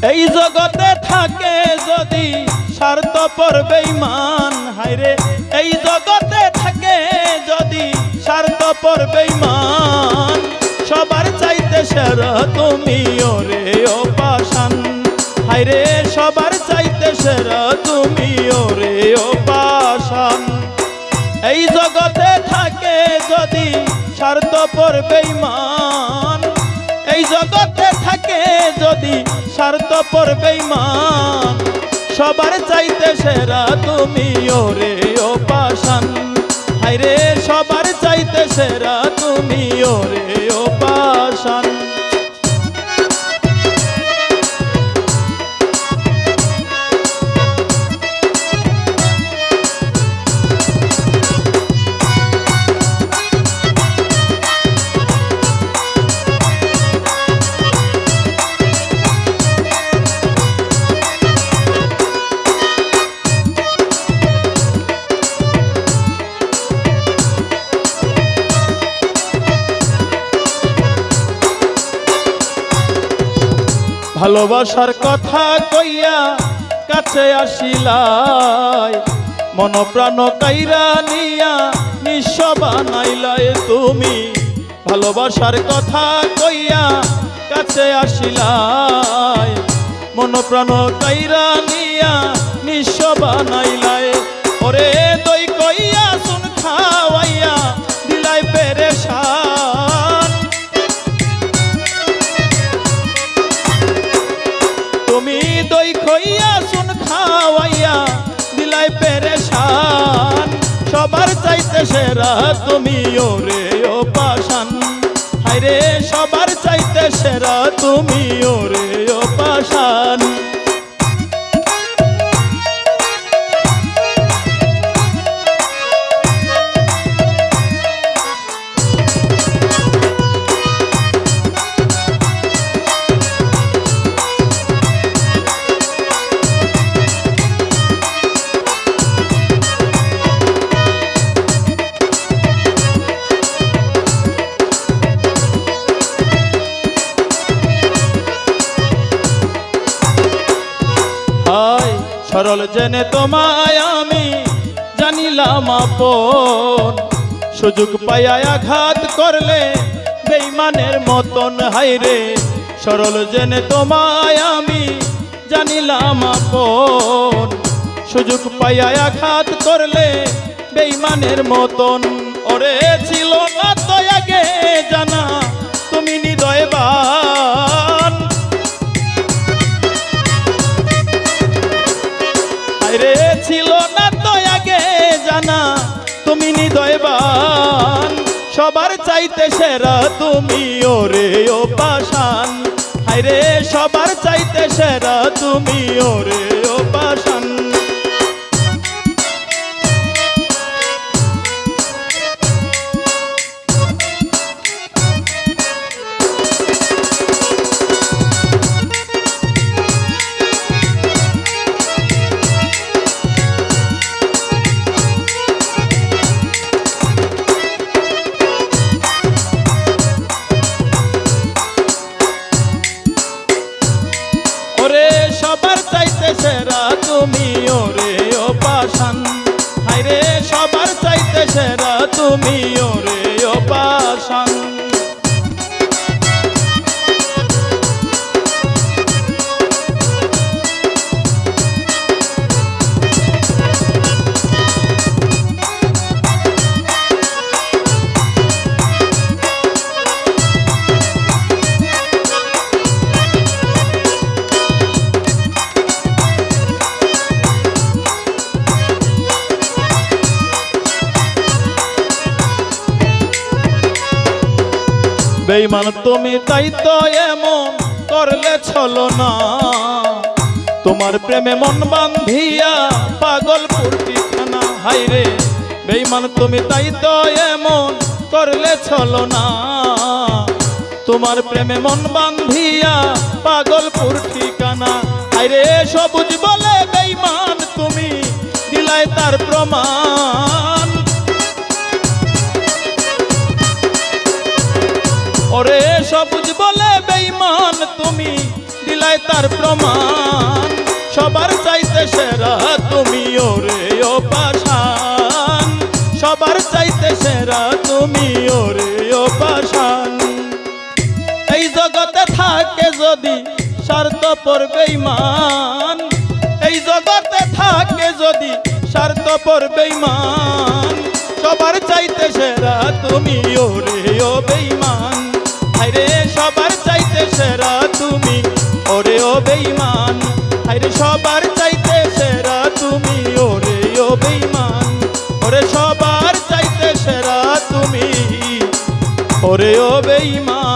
এই জগতে থাকে যদি স্বার্থপর বেঈমান, হায়রে এই জগতে থাকে যদি স্বার্থপর বেঈমান, সবার চাইতে সেরা তুমি ওরে ও পাষাণ, হায়রে সবার চাইতে সেরা তুমি ওরে ও পাষাণ। এই জগতে থাকে যদি স্বার্থপর বেঈমান, এই জগতে থাকে যদি স্বার্থপর বেঈমান, সবার চাইতে সেরা তুমি ওরে ও পাষাণ, হায়রে সবার চাইতে সেরা তুমি ওরে ও পাষাণ। ভালোবাসার কথা কইয়া কাছে আসিলাই, মন প্রাণ কাইরা নিয়া নিঃস্ব বানাইলাই তুমি। ভালোবাসার কথা কইয়া কাছে আসিলাই, মন প্রাণ কাইরা নিয়া নিঃস্ব বানাইলাই। ওরে দই কইয়া শুন খাওয়াইয়া দিলাই পেরেশান, তুমি দই খইয়া শুন খাওয়াইয়া দিলাই পেরেশান, সবার চাইতে সেরা তুমি ওরে ও পাষাণ, হায়রে সবার চাইতে সেরা তুমি ওরে ও পাষাণ। সরল জেনে তোমায় আমি জানিলাম আপন, সুযোগ পাইয়া আঘাত করলে বেঈমানের মতন, হায়রে সরল জেনে তোমায় আমি জানিলাম আপন, সুযোগ পাইয়া আঘাত করলে বেঈমানের মতন। ওরে ছিল না তো আগে জানা তুমি হৃদয়বান, হায়রে ছিল না তো আগে জানা তুমি হৃদয়বান, সবার চাইতে সেরা তুমি ওরে ও পাষাণ, হায়রে সবার চাইতে সেরা তুমি ওরে ও পাষাণ। সবার চাইতে সেরা তুমি ওরে ও পাষাণ, হায়রে সবার চাইতে সেরা তুমি ওরে ও পাষাণ। বেঈমান তুমি তাই তো এমন করলে ছলনা, তোমার প্রেমে মন বান্ধিয়া পাগলপুর ঠিকানা, হায়রে বেঈমান তুমি তাই তো এমন করলে ছলনা, তোমার প্রেমে মন বান্ধিয়া পাগলপুর ঠিকানা, হায়রে সবুজ বলে বেঈমান তুমি দিলাই তার প্রমাণ, ওরে সবুজ বলে বেঈমান তুমি লীলায় তার প্রমাণ সবার চাইতে সেরা তুমি ওরে ও পাষাণ সবার চাইতে সেরা তুমি ওরে ও পাষাণ এই জগতে থাকে যদি স্বার্থপর বেঈমান এই জগতে থাকে যদি স্বার্থপর বেঈমান সবার চাইতে সেরা তুমি ওরে ও বেঈমান হায়রে সবার চাইতে সেরা তুমি ওরে ও বেঈমান হায়রে সবার চাইতে সেরা তুমি ওরে ও বেঈমান ওরে সবার চাইতে সেরা তুমি ওরে ও বেঈমান